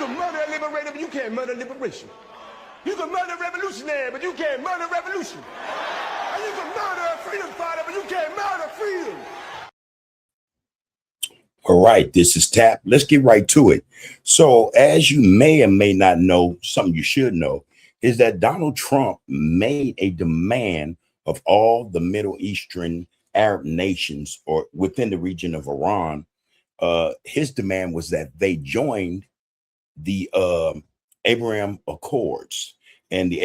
can murder a liberator, but you can't murder liberation. You can murder a revolutionary, but you can't murder revolution. And you can murder a freedom fighter, but you can't murder freedom. All right, this is Tap. Let's get right to it. So, as you may or may not know, something you should know is that Donald Trump made a demand of all the Middle Eastern Arab nations or within the region of Iran. His demand was that they joined the Abraham Accords. And the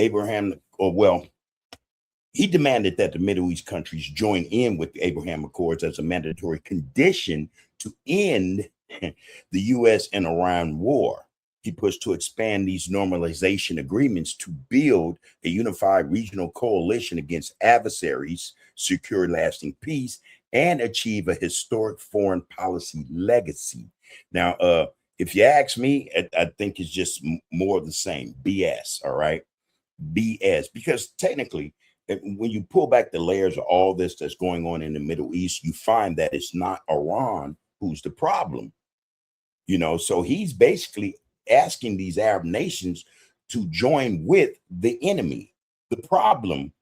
he demanded that the Middle East countries join in with the Abraham Accords as a mandatory condition to end the U.S. and Iran war. He pushed to expand these normalization agreements to build a unified regional coalition against adversaries, secure lasting peace, and achieve a historic foreign policy legacy. Now, if you ask me, I think it's just more of the same. BS, all right? BS, because technically, when you pull back the layers of all this that's going on in the Middle East, you find that it's not Iran who's the problem. You know, so he's basically asking these Arab nations to join with the enemy, the problem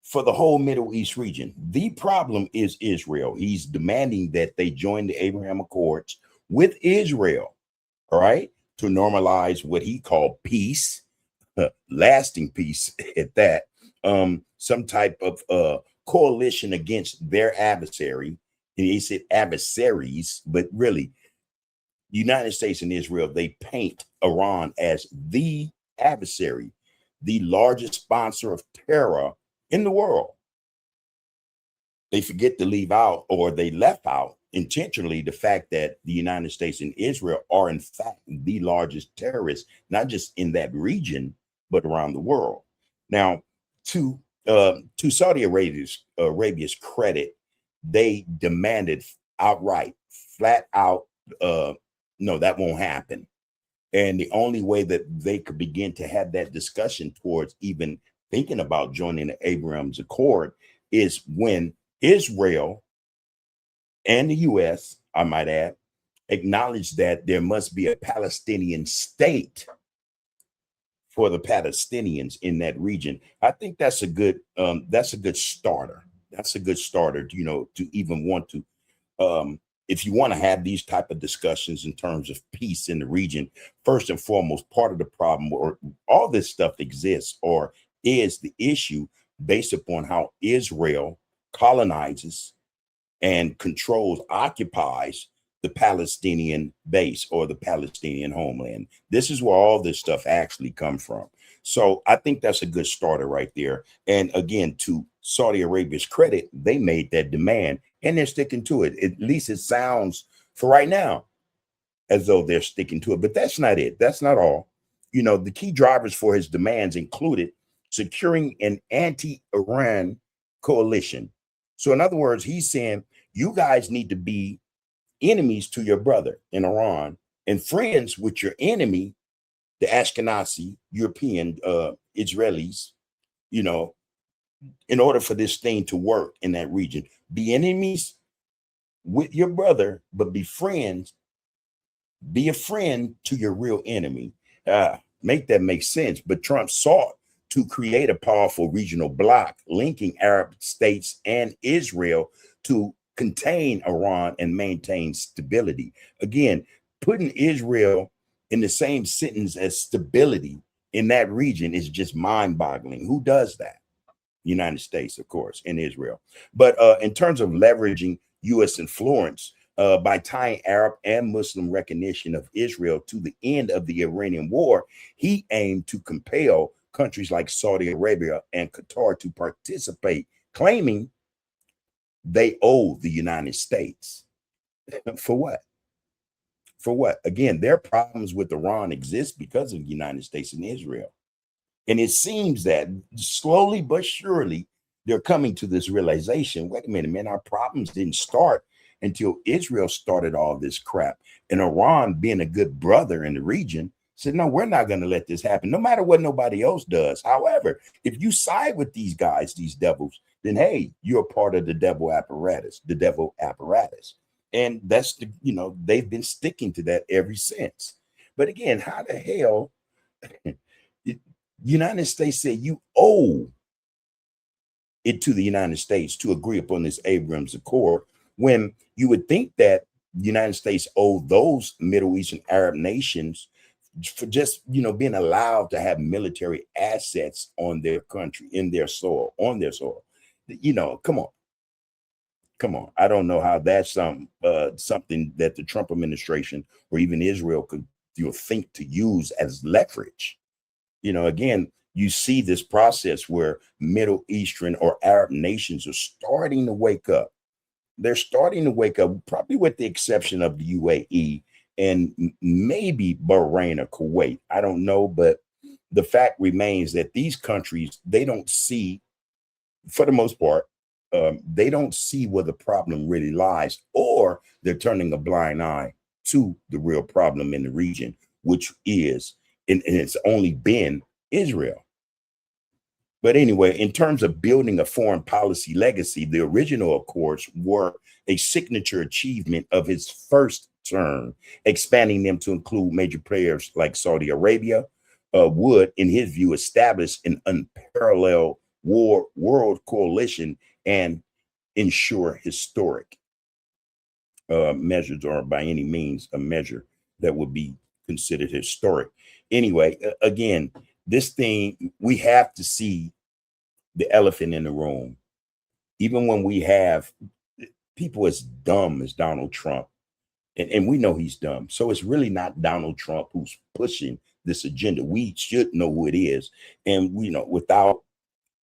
for the whole Middle East region. The problem is Israel. He's demanding that they join the Abraham Accords with Israel, all right, to normalize what he called peace, lasting peace at that, some type of coalition against their adversary. And he said adversaries, but really, the United States and Israel, they paint Iran as the adversary, the largest sponsor of terror in the world. They forget to leave out, or they left out intentionally, the fact that the United States and Israel are in fact the largest terrorists, not just in that region, but around the world. Now, to Saudi Arabia's credit, they demanded outright, flat out, no, that won't happen. And the only way that they could begin to have that discussion towards even thinking about joining the Abraham's Accord is when Israel and the U.S., I might add, acknowledge that there must be a Palestinian state for the Palestinians in that region. I think that's a good starter. That's a good starter, you know, to even want to, if you want to have these type of discussions in terms of peace in the region. First and foremost, part of the problem, or all this stuff exists or is the issue based upon how Israel colonizes and controls, occupies the Palestinian base or the Palestinian homeland. This is where all this stuff actually comes from. So I think that's a good starter right there. And again, to Saudi Arabia's credit, they made that demand and they're sticking to it. At least it sounds for right now as though they're sticking to it, but that's not it. That's not all. You know, the key drivers for his demands included securing an anti-Iran coalition. So in other words, he's saying you guys need to be enemies to your brother in Iran and friends with your enemy, the Ashkenazi European Israelis, you know, in order for this thing to work in that region. Be enemies with your brother, but be friends. Be a friend to your real enemy. Make that make sense. But Trump sought to create a powerful regional bloc linking Arab states and Israel to contain Iran and maintain stability. Again, putting Israel in the same sentence as stability in that region is just mind-boggling. Who does that? United States, of course, and Israel. But in terms of leveraging U.S. influence by tying Arab and Muslim recognition of Israel to the end of the Iranian war, he aimed to compel countries like Saudi Arabia and Qatar to participate, claiming they owe the United States. For what? For what? Again, their problems with Iran exist because of the United States and Israel. And it seems that slowly but surely, they're coming to this realization, wait a minute, man, our problems didn't start until Israel started all this crap. And Iran, being a good brother in the region, said, no, we're not going to let this happen, no matter what nobody else does. However, if you side with these guys, these devils, then, hey, you're a part of the devil apparatus, And that's the, you know, they've been sticking to that ever since. But again, how the hell the United States said you owe it to the United States to agree upon this Abrams Accord, when you would think that the United States owed those Middle Eastern Arab nations for just, being allowed to have military assets on their country, in their soil, on their soil. Come on. Come on. I don't know how that's something that the Trump administration or even Israel could think to use as leverage. Again, you see this process where Middle Eastern or Arab nations are starting to wake up. They're starting to wake up, probably with the exception of the UAE and maybe Bahrain or Kuwait. I don't know, but the fact remains that these countries, they don't see, for the most part, they don't see where the problem really lies, or they're turning a blind eye to the real problem in the region, which is, and it's only been Israel. But anyway, in terms of building a foreign policy legacy, the original accords were a signature achievement of his first term. Expanding them to include major players like Saudi Arabia would, in his view, establish an unparalleled world coalition and ensure historic measures, or by any means a measure that would be considered historic. Anyway, again, this thing, we have to see the elephant in the room. Even when we have people as dumb as Donald Trump, and we know he's dumb, so it's really not Donald Trump who's pushing this agenda. We should know who it is, and without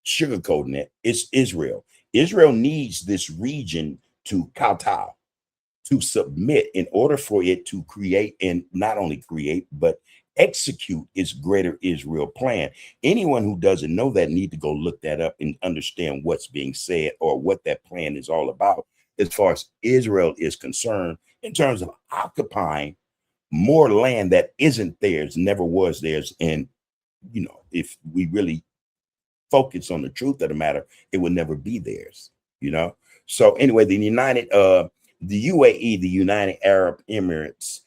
sugarcoating it, it's Israel. Israel needs this region to kowtow, to submit, in order for it to create, and not only create, but execute its greater Israel plan. Anyone who doesn't know that need to go look that up and understand what's being said, or what that plan is all about as far as Israel is concerned, in terms of occupying more land that isn't theirs, never was theirs. And, if we really focus on the truth of the matter, it would never be theirs, So anyway, the UAE, the United Arab Emirates,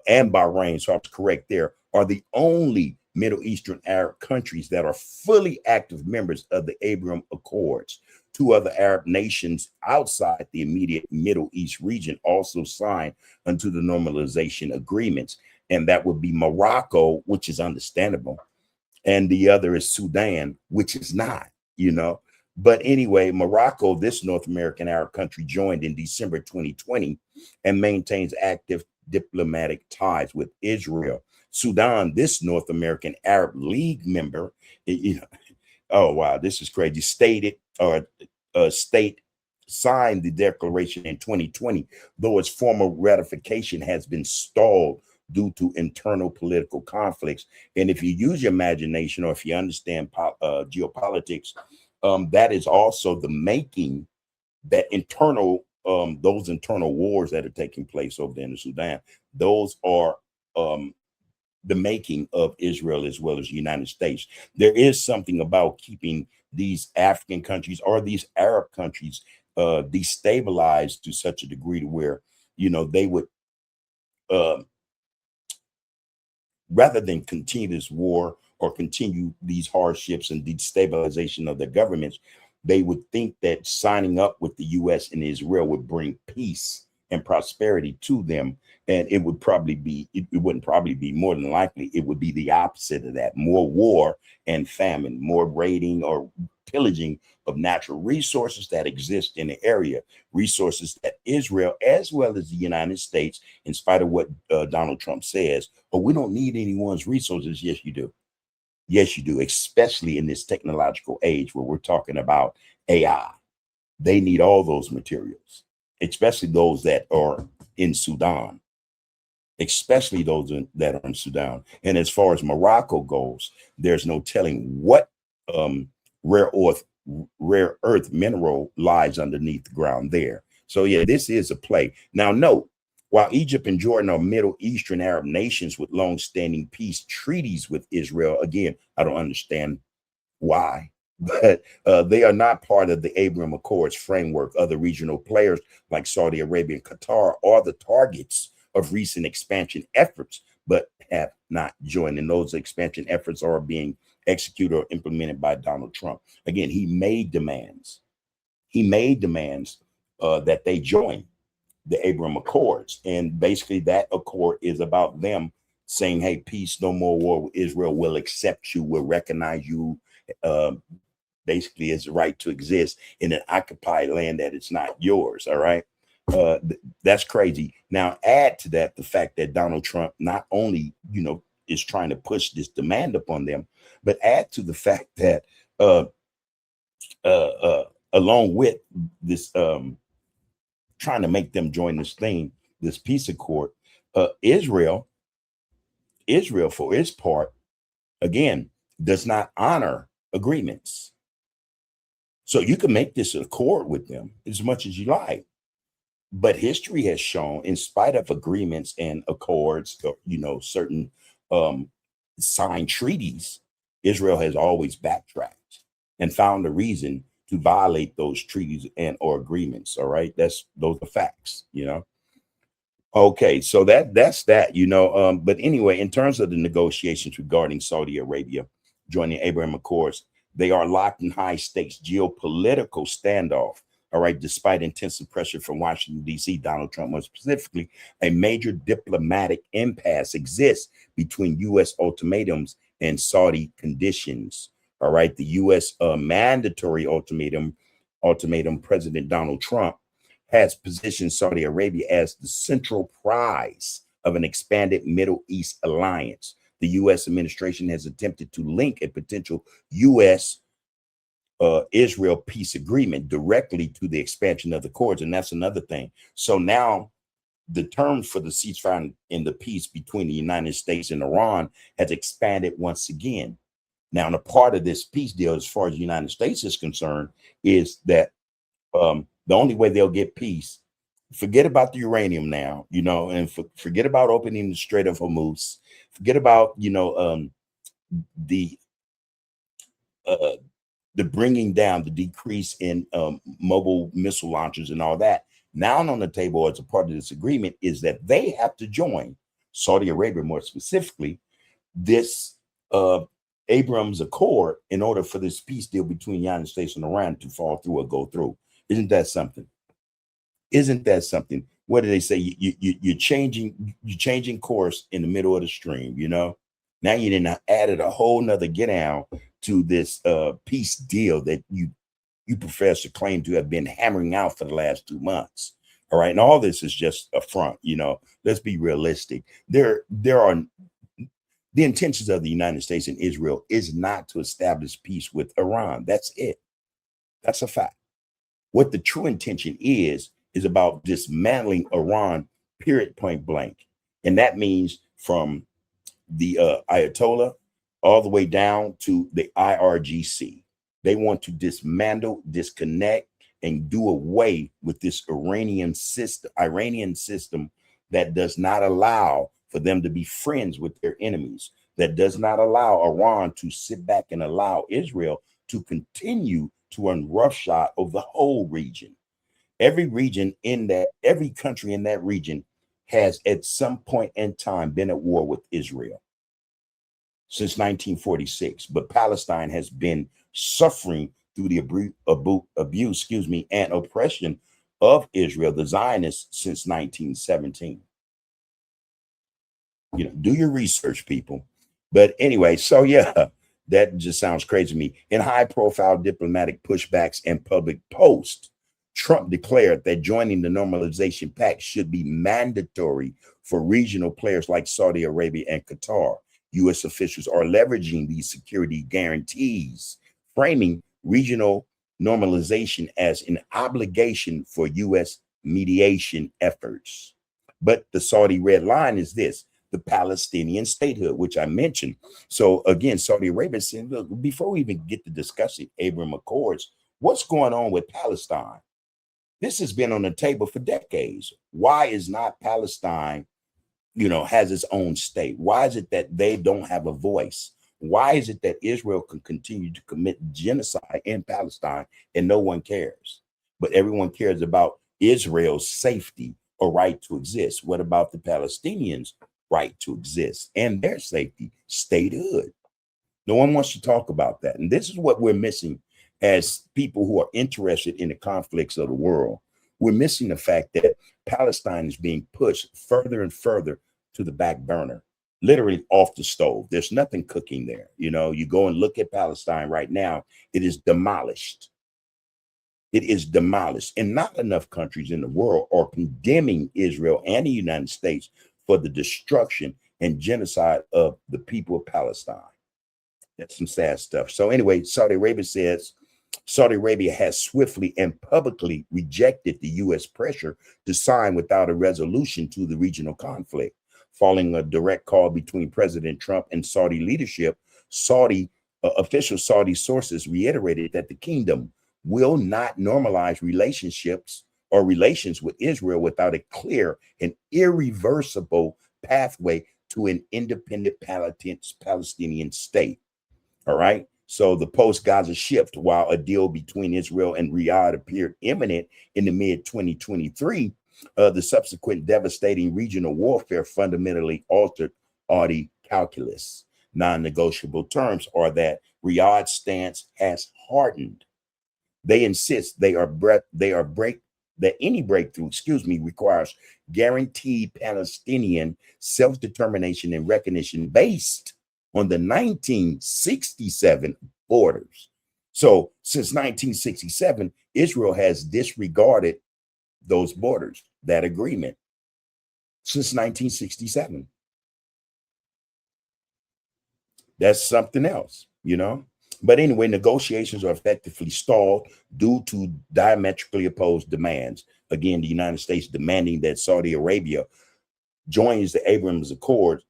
and Bahrain, so I was correct there, are the only Middle Eastern Arab countries that are fully active members of the Abraham Accords. Two other Arab nations outside the immediate Middle East region also signed onto the normalization agreements, and that would be Morocco, which is understandable, and the other is Sudan, which is not, But anyway, Morocco, this North American Arab country, joined in December 2020 and maintains active diplomatic ties with Israel. Sudan, this North American Arab League member, oh wow, this is crazy. State signed the declaration in 2020, though its formal ratification has been stalled due to internal political conflicts. And if you use your imagination, or if you understand geopolitics, that is also the making, that those internal wars that are taking place over there in Sudan. Those are the making of Israel as well as the United States. There is something about keeping these African countries or these Arab countries destabilized to such a degree to where, they would, rather than continue this war or continue these hardships and destabilization of their governments, they would think that signing up with the U.S. and Israel would bring peace and prosperity to them. And it would probably be, it wouldn't probably be, more than likely, it would be the opposite of that. More war and famine, more raiding or pillaging of natural resources that exist in the area, resources that Israel, as well as the United States, in spite of what Donald Trump says, we don't need anyone's resources. Yes, you do. Yes, you do, especially in this technological age where we're talking about AI. They need all those materials, especially those that are in Sudan, especially those that are in Sudan. And as far as Morocco goes, there's no telling what rare earth mineral lies underneath the ground there. So yeah, this is a play. Now note, while Egypt and Jordan are Middle Eastern Arab nations with long-standing peace treaties with Israel, again, I don't understand why, but they are not part of the Abraham Accords framework. Other regional players like Saudi Arabia and Qatar are the targets of recent expansion efforts, but have not join. And those expansion efforts are being executed or implemented by Donald Trump. Again, he made demands. He made demands that they join the Abraham Accords. And basically that accord is about them saying, hey, peace, no more war. Israel will accept you, will recognize you, basically as the right to exist in an occupied land that it's not yours. All right. That's crazy. Now add to that the fact that Donald Trump not only, is trying to push this demand upon them, but add to the fact that along with this trying to make them join this peace accord, Israel for its part, again, does not honor agreements. So you can make this accord with them as much as you like. But history has shown, in spite of agreements and accords, certain signed treaties, Israel has always backtracked and found a reason to violate those treaties and or agreements. All right, those are facts. Okay, so that's that. But anyway, in terms of the negotiations regarding Saudi Arabia joining Abraham Accords, they are locked in high stakes geopolitical standoff. All right, despite intensive pressure from Washington, D.C., Donald Trump, more specifically, a major diplomatic impasse exists between U.S. ultimatums and Saudi conditions. All right, the U.S. Mandatory ultimatum, President Donald Trump has positioned Saudi Arabia as the central prize of an expanded Middle East alliance. The U.S. administration has attempted to link a potential U.S. Israel peace agreement directly to the expansion of the accords. And that's another thing. So now the terms for the ceasefire in the peace between the United States and Iran has expanded once again. Now, and a part of this peace deal, as far as the United States is concerned, is that the only way they'll get peace, forget about the uranium now, and forget about opening the Strait of HORMUZ, forget about, the bringing down, the decrease in mobile missile launchers and all that. Now on the table as a part of this agreement is that they have to join, Saudi Arabia more specifically, this Abrams Accord in order for this peace deal between the United States and Iran to fall through or go through. Isn't that something? Isn't that something? What do they say? You're changing course in the middle of the stream, Now you didn't added a whole nother get down to this peace deal that you profess to claim to have been hammering out for the last 2 months. All right. And all this is just a front, let's be realistic. There are the intentions of the United States and Israel is not to establish peace with Iran. That's it. That's a fact. What the true intention is about dismantling Iran, period, point blank. And that means from the Ayatollah all the way down to the IRGC. They want to dismantle, disconnect, and do away with this Iranian system that does not allow for them to be friends with their enemies, that does not allow Iran to sit back and allow Israel to continue to run roughshod over the whole region. Every country in that region has at some point in time been at war with Israel since 1946, but Palestine has been suffering through the abuse, and oppression of Israel, the Zionists, since 1917. Do your research, people. But anyway, so yeah, that just sounds crazy to me. In high-profile diplomatic pushbacks and public posts, Trump declared that joining the Normalization Pact should be mandatory for regional players like Saudi Arabia and Qatar. U.S. officials are leveraging these security guarantees, framing regional normalization as an obligation for U.S. mediation efforts. But the Saudi red line is this: the Palestinian statehood, which I mentioned. So again, Saudi Arabia said, look, before we even get to discussing Abraham Accords, what's going on with Palestine? This has been on the table for decades. Why is not Palestine, has its own state? Why is it that they don't have a voice? Why is it that Israel can continue to commit genocide in Palestine and no one cares? But everyone cares about Israel's safety or right to exist. What about the Palestinians right to exist and their safety, statehood. No one wants to talk about that. And this is what we're missing as people who are interested in the conflicts of the world. We're missing the fact that Palestine is being pushed further and further to the back burner, literally off the stove. There's nothing cooking there. You know, you go and look at Palestine right now, it is demolished. It is demolished. And not enough countries in the world are condemning Israel and the United States for the destruction and genocide of the people of Palestine. That's some sad stuff. So anyway, Saudi Arabia says Saudi Arabia has swiftly and publicly rejected the U.S. pressure to sign without a resolution to the regional conflict. Following a direct call between President Trump and Saudi leadership, official Saudi sources reiterated that the kingdom will not normalize relationships or relations with Israel without a clear and irreversible pathway to an independent Palestinian state. All right. So the post-Gaza shift, while a deal between Israel and Riyadh appeared imminent in the mid-2023, the subsequent devastating regional warfare fundamentally altered Saudi calculus. Non-negotiable terms are that Riyadh's stance has hardened. They insist that any breakthrough, requires guaranteed Palestinian self-determination and recognition based on the 1967 borders. So since 1967, Israel has disregarded those borders, that agreement, since 1967. That's something else, you know? But anyway, negotiations are effectively stalled due to diametrically opposed demands. Again, the United States demanding that Saudi Arabia joins the Abraham Accords.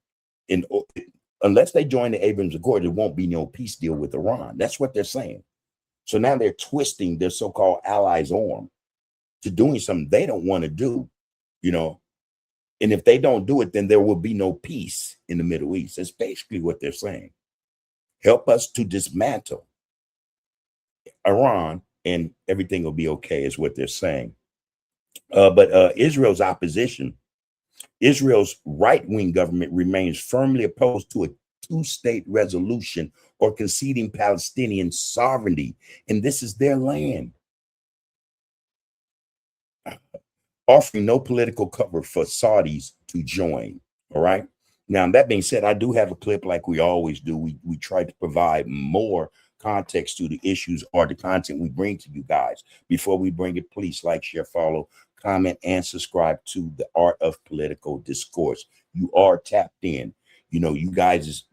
Unless they join the Abraham Accords, there won't be no peace deal with Iran. That's what they're saying. So now they're twisting their so-called allies' arm to doing something they don't want to do, you know. And if they don't do it, then there will be no peace in the Middle East. That's basically what they're saying. Help us to dismantle Iran and everything will be okay, is what they're saying. But Israel's opposition, Israel's right-wing government remains firmly opposed to a two-state resolution or conceding Palestinian sovereignty. And this is their land. Offering no political cover for Saudis to join. All right. Now, that being said, I do have a clip like we always do. We try to provide more context to the issues or the content we bring to you guys. Before we bring it, please like, share, follow, comment, and subscribe to the Art of Political Discourse. You are tapped in. You know, you guys is,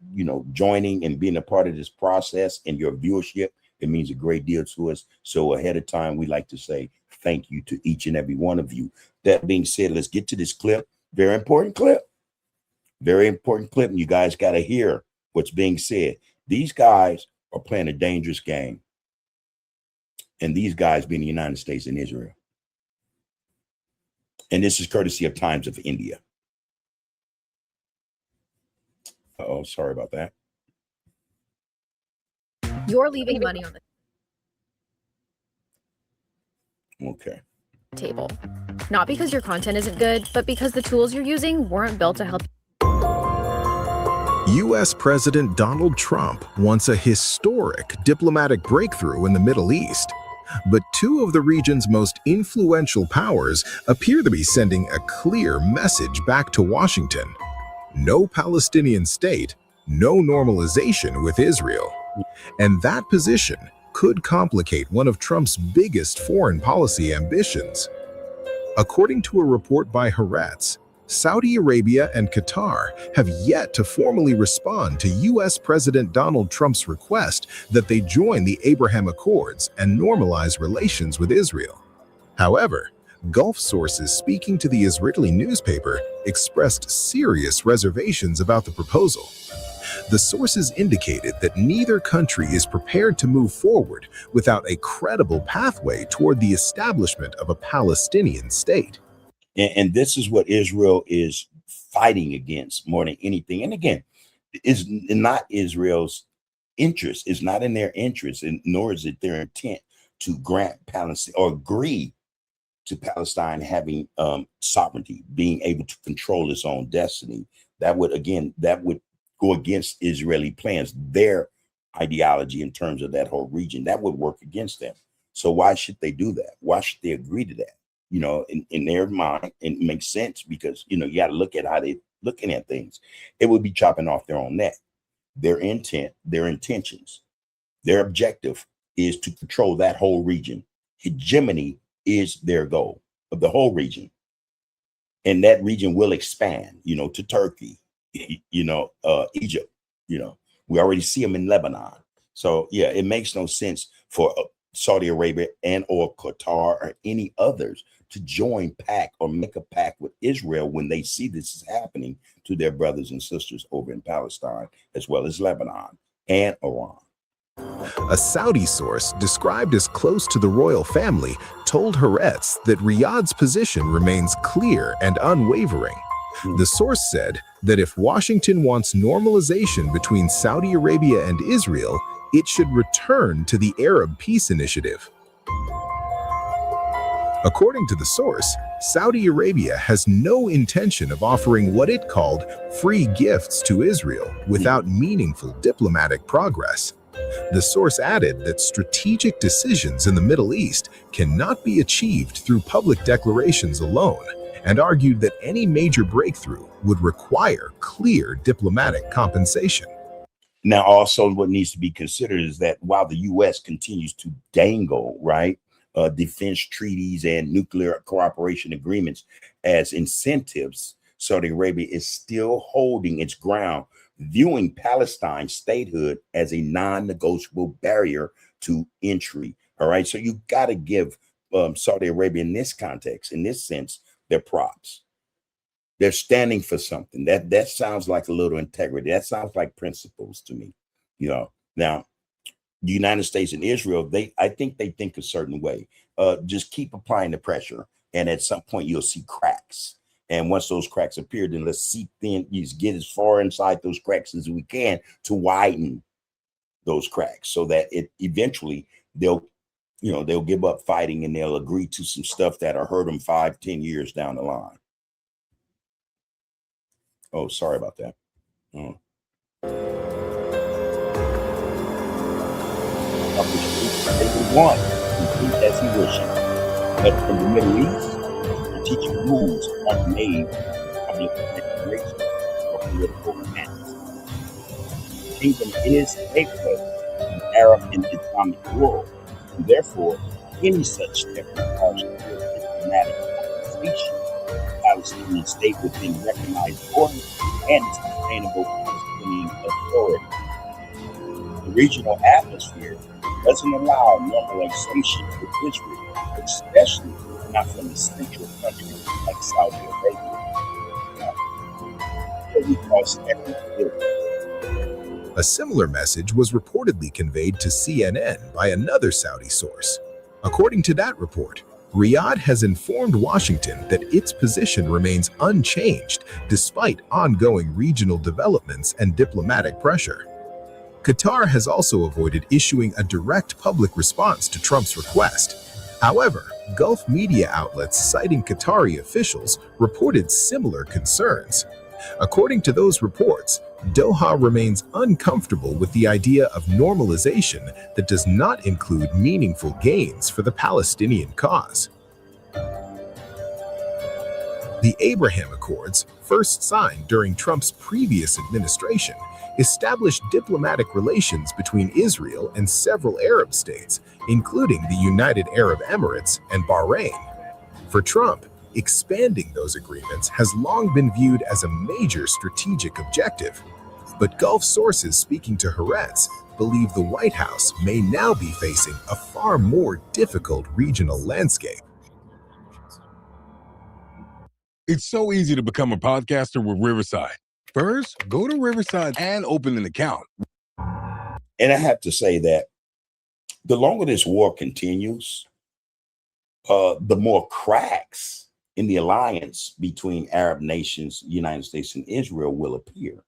joining and being a part of this process and your viewership. It means a great deal to us. So ahead of time, we like to say thank you to each and every one of you. That being said, let's get to this clip. Very important clip. Very important clip. And you guys got to hear what's being said. These guys are playing a dangerous game. And these guys being the United States and Israel. And this is courtesy of Times of India. Oh, sorry about that. You're leaving money on Okay. the table. Not because your content isn't good, but because the tools you're using weren't built to help. U.S. President Donald Trump wants a historic diplomatic breakthrough in the Middle East. But two of the region's most influential powers appear to be sending a clear message back to Washington. No Palestinian state, no normalization with Israel. And that position could complicate one of Trump's biggest foreign policy ambitions. According to a report by Haaretz, Saudi Arabia and Qatar have yet to formally respond to U.S. President Donald Trump's request that they join the Abraham Accords and normalize relations with Israel. However, Gulf sources speaking to the Israeli newspaper expressed serious reservations about the proposal. The sources indicated that neither country is prepared to move forward without a credible pathway toward the establishment of a Palestinian state. And this is what Israel is fighting against more than anything. And again, is not Israel's interest. It's not in their interest, and nor is it their intent to grant Palestine or agree to Palestine having sovereignty, being able to control its own destiny. That would, again, that would go against Israeli plans, their ideology in terms of that whole region. That would work against them. So why should they do that? Why should they agree to that? You know, in their mind, it makes sense because, you know, you got to look at how they're looking at things. It would be chopping off their own neck. Their intent, their intentions, their objective is to control that whole region. Hegemony is their goal of the whole region. And that region will expand, you know, to Turkey, you know, Egypt, you know, we already see them in Lebanon. So, yeah, it makes no sense for Saudi Arabia and or Qatar or any others to join pact or make a pact with Israel when they see this is happening to their brothers and sisters over in Palestine, as well as Lebanon and Iran. A Saudi source described as close to the royal family told Haaretz that Riyadh's position remains clear and unwavering. The source said that if Washington wants normalization between Saudi Arabia and Israel, it should return to the Arab Peace Initiative. According to the source, Saudi Arabia has no intention of offering what it called free gifts to Israel without meaningful diplomatic progress. The source added that strategic decisions in the Middle East cannot be achieved through public declarations alone, and argued that any major breakthrough would require clear diplomatic compensation. Now, also what needs to be considered is that while the U.S. continues to dangle, right, defense treaties and nuclear cooperation agreements as incentives, Saudi Arabia is still holding its ground, viewing Palestine's statehood as a non-negotiable barrier to entry. All right. So you got to give Saudi Arabia in this context, in this sense, their props. They're standing for something. That sounds like a little integrity. That sounds like principles to me. You know, now the United States and Israel, I think they think a certain way. Just keep applying the pressure, and at some point you'll see cracks. And once those cracks appear, then let's seep in, get as far inside those cracks as we can to widen those cracks, so that it eventually they'll give up fighting and they'll agree to some stuff that'll hurt them 5-10 years down the line. Oh, sorry about that. Oh. They would want complete as he wishes, but in the Middle East, strategic moves are made public declarations or political acts. The kingdom is a place in the Arab and Islamic world, and therefore, any such step requires diplomatic compensation. The Palestinian state within recognized order and sustainable Palestinian authority. The regional atmosphere doesn't allow normalization with Israel, especially not from the central country like Saudi Arabia. What we call stability. A similar message was reportedly conveyed to CNN by another Saudi source. According to that report, Riyadh has informed Washington that its position remains unchanged despite ongoing regional developments and diplomatic pressure. Qatar has also avoided issuing a direct public response to Trump's request. However, Gulf media outlets citing Qatari officials reported similar concerns. According to those reports, Doha remains uncomfortable with the idea of normalization that does not include meaningful gains for the Palestinian cause. The Abraham Accords, first signed during Trump's previous administration, established diplomatic relations between Israel and several Arab states, including the United Arab Emirates and Bahrain. For Trump, expanding those agreements has long been viewed as a major strategic objective. But Gulf sources speaking to Haaretz believe the White House may now be facing a far more difficult regional landscape. It's so easy to become a podcaster with Riverside. First, go to Riverside and open an account. And I have to say that the longer this war continues, the more cracks in the alliance between Arab nations, United States, and Israel will appear.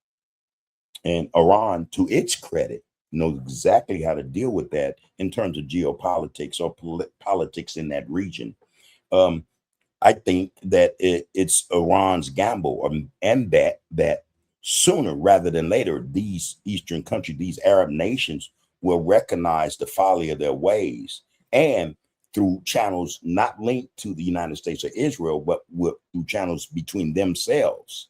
And Iran, to its credit, knows exactly how to deal with that in terms of geopolitics or politics in that region. I think that it's Iran's gamble and bet that sooner rather than later, these Eastern countries, these Arab nations will recognize the folly of their ways, and through channels not linked to the United States or Israel, but through channels between themselves,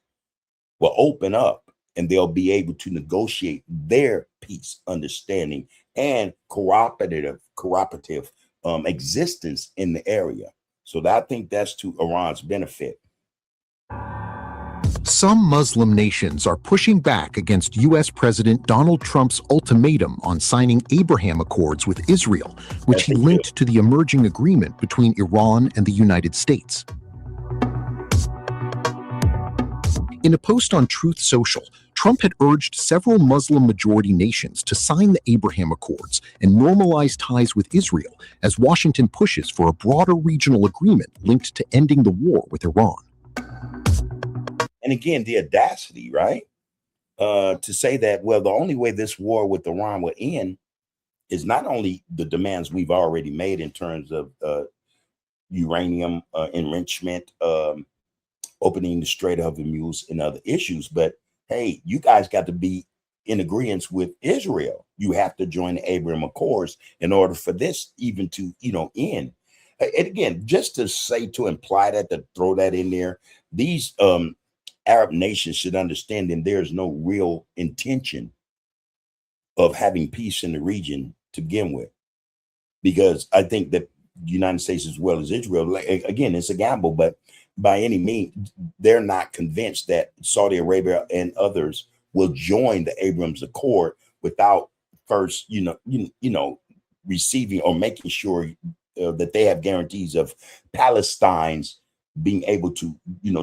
will open up, and they'll be able to negotiate their peace, understanding, and cooperative existence in the area. So I think that's to Iran's benefit. Some Muslim nations are pushing back against U.S. President Donald Trump's ultimatum on signing Abraham Accords with Israel, which he linked to the emerging agreement between Iran and the United States. In a post on Truth Social, Trump had urged several Muslim-majority nations to sign the Abraham Accords and normalize ties with Israel as Washington pushes for a broader regional agreement linked to ending the war with Iran. And again, the audacity, right? To say that, well, the only way this war with Iran will end is not only the demands we've already made in terms of uranium enrichment, opening the Strait of Hormuz and other issues, but hey, you guys got to be in agreement with Israel. You have to join the Abraham Accords in order for this even to, end. And again, just to say, to imply that, to throw that in there, these Arab nations should understand that there's no real intention of having peace in the region to begin with, because I think that the United States as well as Israel, again, it's a gamble, but by any means, they're not convinced that Saudi Arabia and others will join the Abraham Accord without first, receiving or making sure that they have guarantees of Palestine's being able to,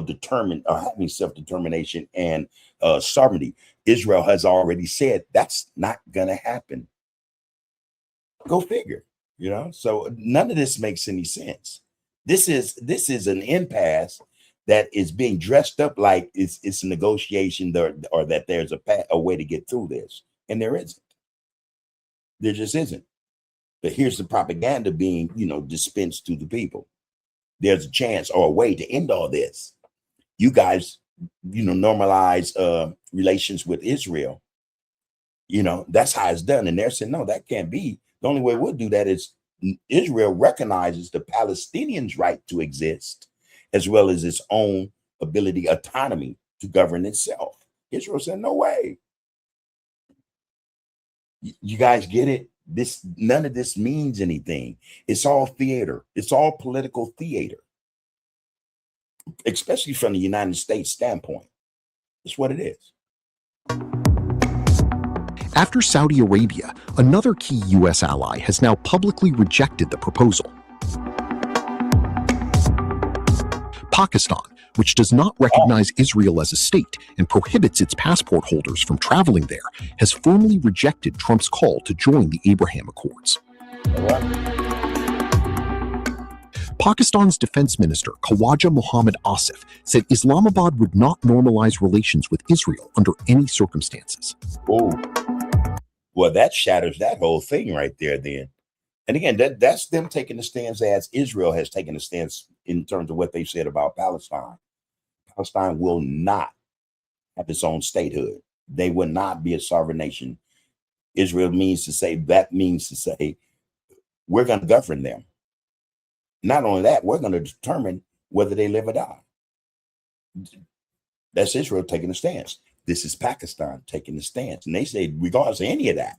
determine or having self-determination and sovereignty. Israel has already said that's not going to happen. Go figure, So none of this makes any sense. This is an impasse that is being dressed up like it's a negotiation or that there's a way to get through this, and there isn't. There just isn't. But here's the propaganda being, dispensed to the people. There's a chance or a way to end all this. You guys, normalize relations with Israel. That's how it's done. And they're saying, no, that can't be. The only way we'll do that is Israel recognizes the Palestinians' right to exist, as well as its own ability, autonomy to govern itself. Israel said, no way. You guys get it? None of this means anything. It's all theater. It's all political theater, especially from the United States standpoint. That's what it is. After Saudi Arabia, another key U.S. ally has now publicly rejected the proposal. Pakistan, which does not recognize Israel as a state and prohibits its passport holders from traveling there, has formally rejected Trump's call to join the Abraham Accords. Pakistan's defense minister, Khawaja Mohammad Asif, said Islamabad would not normalize relations with Israel under any circumstances. Oh, well, that shatters that whole thing right there then. And again, that's them taking the stance as Israel has taken a stance in terms of what they said about Palestine. Palestine will not have its own statehood. They will not be a sovereign nation. Israel means to say, we're going to govern them. Not only that, we're going to determine whether they live or die. That's Israel taking a stance. This is Pakistan taking a stance. And they say, regardless of any of that,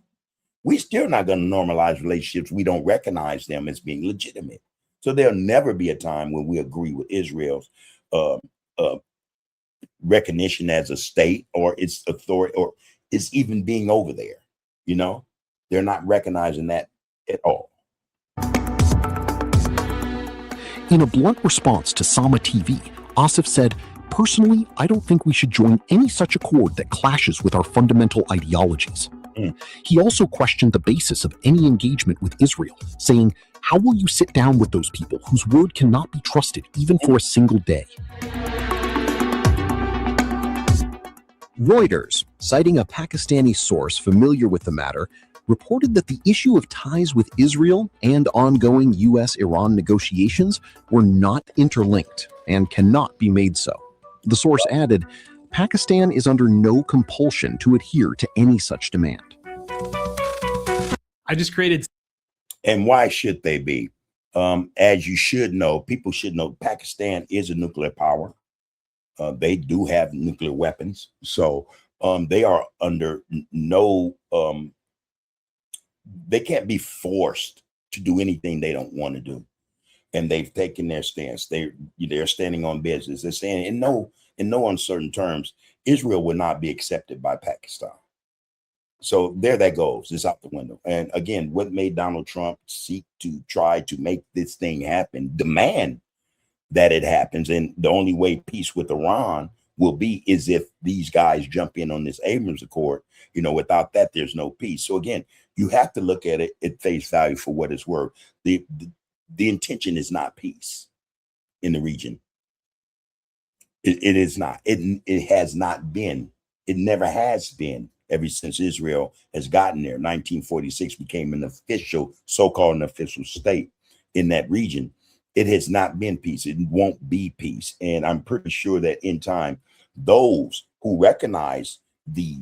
we're still not going to normalize relationships. We don't recognize them as being legitimate. So there'll never be a time when we agree with Israel's recognition as a state or its authority or its even being over there. They're not recognizing that at all. In a blunt response to Sama TV, Asif said, "Personally, I don't think we should join any such accord that clashes with our fundamental ideologies." He also questioned the basis of any engagement with Israel, saying, "How will you sit down with those people whose word cannot be trusted even for a single day?" Reuters, citing a Pakistani source familiar with the matter, reported that the issue of ties with Israel and ongoing U.S.-Iran negotiations were not interlinked and cannot be made so. The source added, Pakistan is under no compulsion to adhere to any such demand. I just created. And why should they be? As you should know, people should know, Pakistan is a nuclear power. They do have nuclear weapons. So they are under no, they can't be forced to do anything they don't want to do. And they've taken their stance. They're standing on business. They're saying in no uncertain terms, Israel will not be accepted by Pakistan. So there that goes. It's out the window. And again, what made Donald Trump seek to try to make this thing happen, demand that it happens. And the only way peace with Iran will be is if these guys jump in on this Abrams Accord. You know, without that, there's no peace. So again, you have to look at it at face value for what it's worth. The intention is not peace in the region. It is not. It has not been. It never has been ever since Israel has gotten there. 1946 became an official, so-called an official state in that region. It has not been peace. It won't be peace. And I'm pretty sure that in time, those who recognize the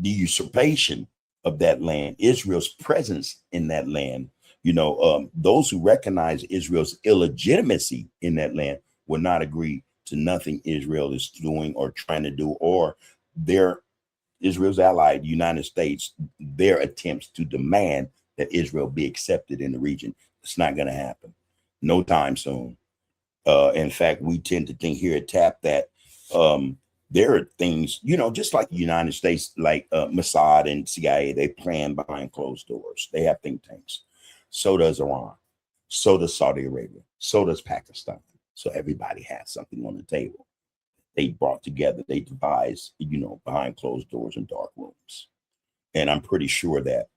usurpation of that land, Israel's presence in that land, those who recognize Israel's illegitimacy in that land will not agree to nothing Israel is doing or trying to do, or Israel's ally, the United States, their attempts to demand that Israel be accepted in the region. It's not going to happen. No time soon. In fact, we tend to think here at TAP that there are things, just like the United States, like Mossad and CIA, they plan behind closed doors. They have think tanks. So does Iran. So does Saudi Arabia. So does Pakistan. So everybody has something on the table. They brought together, they devised, behind closed doors and dark rooms. And I'm pretty sure that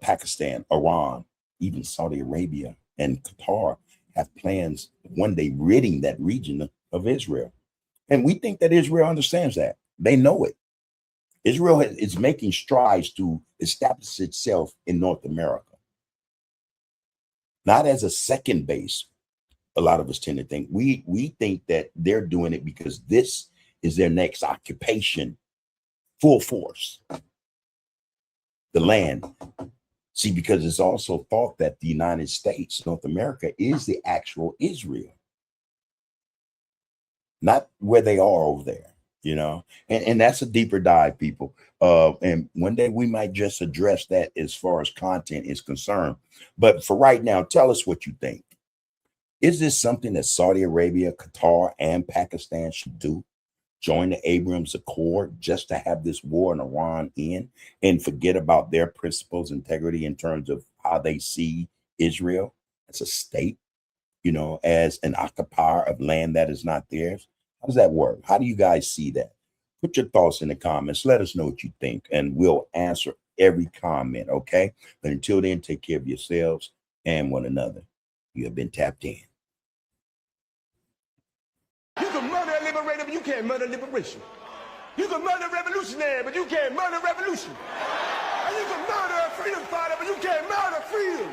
Pakistan, Iran, even Saudi Arabia and Qatar have plans one day ridding that region of Israel. And we think that Israel understands that. They know it. Israel is making strides to establish itself in North America. Not as a second base, a lot of us tend to think. We think that they're doing it because this is their next occupation, full force. The land. See, because it's also thought that the United States, North America, is the actual Israel. Not where they are over there, and that's a deeper dive, people. And one day we might just address that as far as content is concerned. But for right now, tell us what you think. Is this something that Saudi Arabia, Qatar, and Pakistan should do? Join the Abrams Accord just to have this war in Iran end and forget about their principles, integrity in terms of how they see Israel as a state, as an occupier of land that is not theirs? How does that work? How do you guys see that? Put your thoughts in the comments. Let us know what you think, and we'll answer every comment, okay? But until then, take care of yourselves and one another. You have been tapped in. You can murder a liberator, but you can't murder liberation. You can murder a revolutionary, but you can't murder revolution. And you can murder a freedom fighter, but you can't murder freedom.